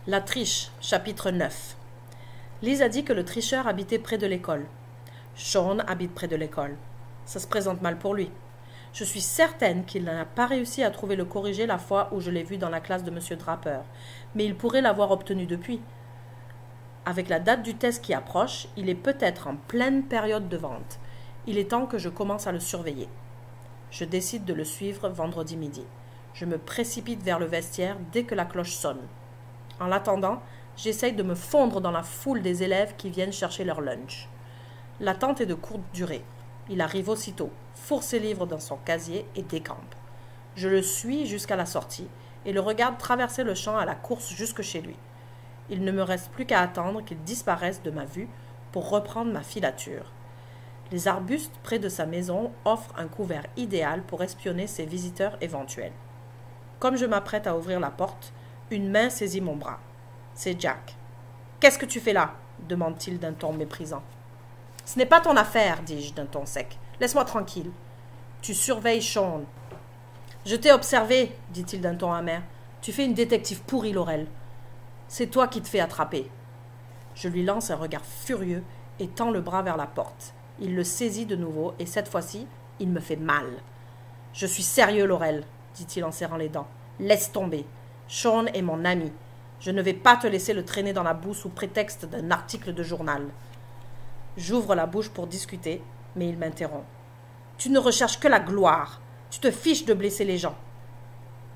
La triche, chapitre 9. Lise a dit que le tricheur habitait près de l'école. Sean habite près de l'école. Ça se présente mal pour lui. Je suis certaine qu'il n'a pas réussi à trouver le corrigé la fois où je l'ai vu dans la classe de M. Draper, mais il pourrait l'avoir obtenu depuis. Avec la date du test qui approche, il est peut-être en pleine période de vente. Il est temps que je commence à le surveiller. Je décide de le suivre vendredi midi. Je me précipite vers le vestiaire dès que la cloche sonne. En l'attendant, j'essaye de me fondre dans la foule des élèves qui viennent chercher leur lunch. L'attente est de courte durée. Il arrive aussitôt, fourre ses livres dans son casier et décampe. Je le suis jusqu'à la sortie et le regarde traverser le champ à la course jusque chez lui. Il ne me reste plus qu'à attendre qu'il disparaisse de ma vue pour reprendre ma filature. Les arbustes près de sa maison offrent un couvert idéal pour espionner ses visiteurs éventuels. Comme je m'apprête à ouvrir la porte, une main saisit mon bras. C'est Jack. « Qu'est-ce que tu fais là » demande-t-il d'un ton méprisant. « Ce n'est pas ton affaire, dis-je d'un ton sec. Laisse-moi tranquille. Tu surveilles Sean. »« Je t'ai observé, dit-il d'un ton amer. Tu fais une détective pourrie, Laurel. C'est toi qui te fais attraper. » Je lui lance un regard furieux et tends le bras vers la porte. Il le saisit de nouveau et cette fois-ci, il me fait mal. « Je suis sérieux, Laurel, dit-il en serrant les dents. Laisse tomber. Sean est mon ami. Je ne vais pas te laisser le traîner dans la boue sous prétexte d'un article de journal. » J'ouvre la bouche pour discuter, mais il m'interrompt. « Tu ne recherches que la gloire. Tu te fiches de blesser les gens. »«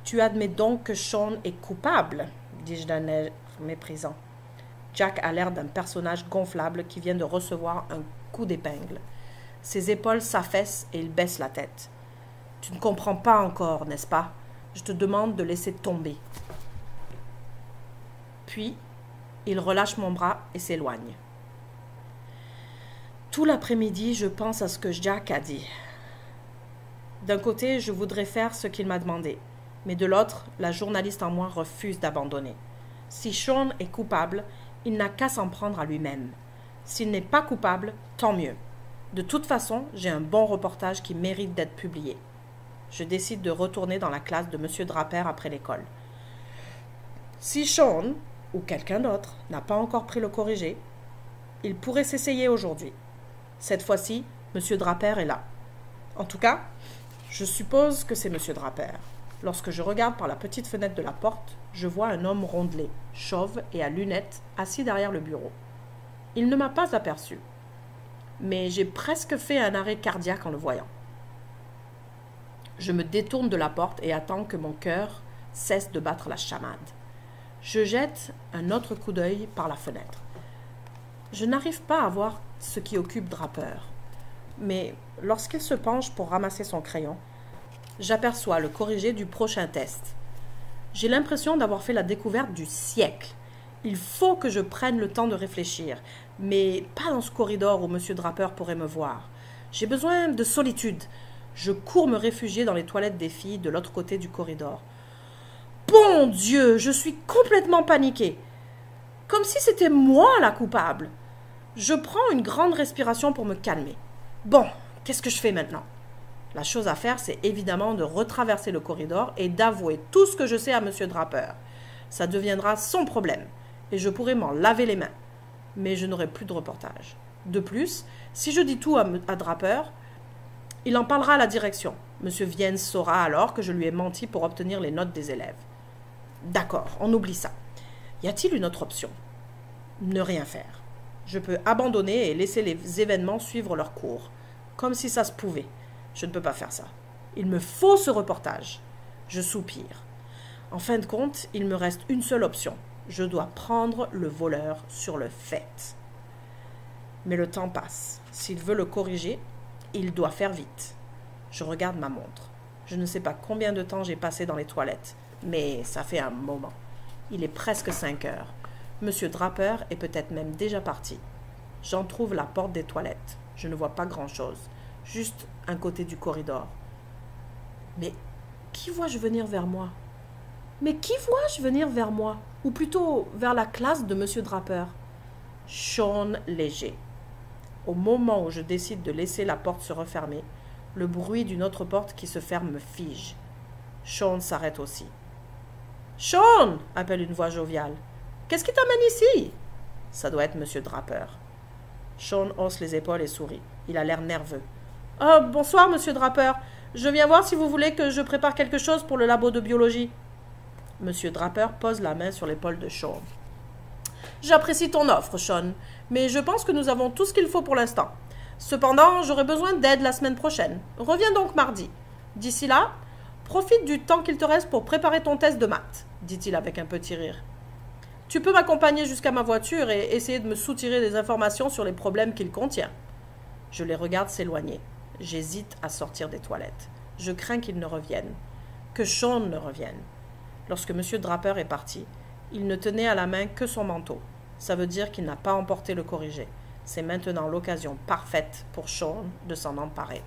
Tu admets donc que Sean est coupable ?» dis-je d'un air méprisant. Jack a l'air d'un personnage gonflable qui vient de recevoir un coup d'épingle. Ses épaules s'affaissent et il baisse la tête. « Tu ne comprends pas encore, n'est-ce pas ? Je te demande de laisser tomber. » Puis, il relâche mon bras et s'éloigne. Tout l'après-midi, je pense à ce que Jack a dit. D'un côté, je voudrais faire ce qu'il m'a demandé, mais de l'autre, la journaliste en moi refuse d'abandonner. Si Sean est coupable, il n'a qu'à s'en prendre à lui-même. S'il n'est pas coupable, tant mieux. De toute façon, j'ai un bon reportage qui mérite d'être publié. Je décide de retourner dans la classe de M. Draper après l'école. Si Sean, ou quelqu'un d'autre, n'a pas encore pris le corrigé, il pourrait s'essayer aujourd'hui. Cette fois-ci, M. Draper est là. En tout cas, je suppose que c'est M. Draper. Lorsque je regarde par la petite fenêtre de la porte, je vois un homme rondelé, chauve et à lunettes, assis derrière le bureau. Il ne m'a pas aperçu, mais j'ai presque fait un arrêt cardiaque en le voyant. Je me détourne de la porte et attends que mon cœur cesse de battre la chamade. Je jette un autre coup d'œil par la fenêtre. Je n'arrive pas à voir ce qui occupe Draper, mais lorsqu'il se penche pour ramasser son crayon, j'aperçois le corrigé du prochain test. J'ai l'impression d'avoir fait la découverte du siècle. Il faut que je prenne le temps de réfléchir, mais pas dans ce corridor où M. Draper pourrait me voir. J'ai besoin de solitude. Je cours me réfugier dans les toilettes des filles de l'autre côté du corridor. Bon Dieu, je suis complètement paniquée. Comme si c'était moi la coupable. Je prends une grande respiration pour me calmer. Bon, qu'est-ce que je fais maintenant ? La chose à faire, c'est évidemment de retraverser le corridor et d'avouer tout ce que je sais à M. Draper. Ça deviendra son problème, et je pourrai m'en laver les mains. Mais je n'aurai plus de reportage. De plus, si je dis tout à Draper, il en parlera à la direction. M. Vienne saura alors que je lui ai menti pour obtenir les notes des élèves. D'accord, on oublie ça. Y a-t-il une autre option ? Ne rien faire. Je peux abandonner et laisser les événements suivre leur cours, comme si ça se pouvait. Je ne peux pas faire ça. Il me faut ce reportage. Je soupire. En fin de compte, il me reste une seule option. Je dois prendre le voleur sur le fait. Mais le temps passe. S'il veut le corriger, il doit faire vite. Je regarde ma montre. Je ne sais pas combien de temps j'ai passé dans les toilettes, mais ça fait un moment. Il est presque 5 heures. Monsieur Draper est peut-être même déjà parti. J'entrouvre la porte des toilettes. Je ne vois pas grand-chose. Juste un côté du corridor. Mais qui vois-je venir vers moi ? Mais qui vois-je venir vers moi ? Ou plutôt vers la classe de M. Draper ? Sean Léger. Au moment où je décide de laisser la porte se refermer, le bruit d'une autre porte qui se ferme me fige. Sean s'arrête aussi. « Sean !» appelle une voix joviale. Qu'est-ce qui t'amène ici? Ça doit être Monsieur Draper. Sean hausse les épaules et sourit. Il a l'air nerveux. Oh, bonsoir, Monsieur Draper. Je viens voir si vous voulez que je prépare quelque chose pour le labo de biologie. Monsieur Draper pose la main sur l'épaule de Sean. J'apprécie ton offre, Sean, mais je pense que nous avons tout ce qu'il faut pour l'instant. Cependant, j'aurai besoin d'aide la semaine prochaine. Reviens donc mardi. D'ici là, profite du temps qu'il te reste pour préparer ton test de maths, dit-il avec un petit rire. Tu peux m'accompagner jusqu'à ma voiture et essayer de me soutirer des informations sur les problèmes qu'il contient. Je les regarde s'éloigner. J'hésite à sortir des toilettes. Je crains qu'il ne revienne. Que Sean ne revienne. Lorsque M. Draper est parti, il ne tenait à la main que son manteau. Ça veut dire qu'il n'a pas emporté le corrigé. C'est maintenant l'occasion parfaite pour Sean de s'en emparer.